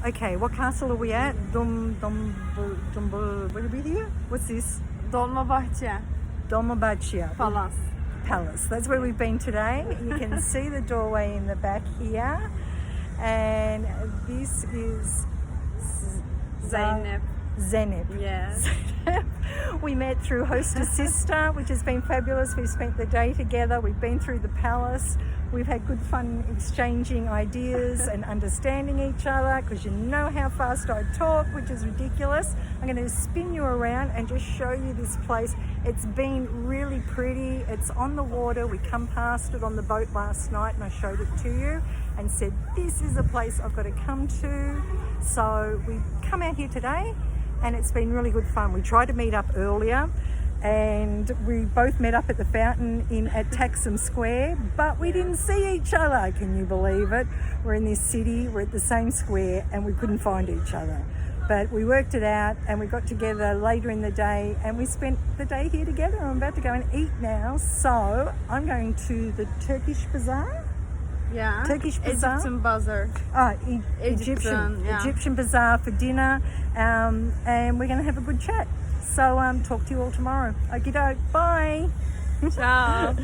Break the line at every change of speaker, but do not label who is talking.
Okay, what castle are we at? What are we here? What's this?
Dolmabahçe
Dolmabahçe
Palace.
That's where we've been today. You can see the doorway in the back here. And this is
Zeynep.
Zeynep.
Yes.
We met through Host Sister, which has been fabulous. We've spent the day together. We've been through the palace. We've had good fun exchanging ideas and understanding each other, because you know how fast I talk, which is ridiculous. I'm going to spin you around and just show you this place. It's been really pretty. It's on the water. We come past it on the boat last night and I showed it to you and said, this is a place I've got to come to. So we come out here today and it's been really good fun. We tried to meet up earlier and we both met up at the fountain at Taksim Square, but we didn't see each other. Can you believe it? We're in this city, we're at the same square, and we couldn't find each other. But we worked it out and we got together later in the day and we spent the day here together. I'm about to go and eat now, so I'm going to the Turkish bazaar.
Yeah.
Turkish bazaar.
Egyptian bazaar.
Egyptian bazaar for dinner, and we're going to have a good chat. So talk to you all tomorrow. Okie doke. Bye.
Ciao.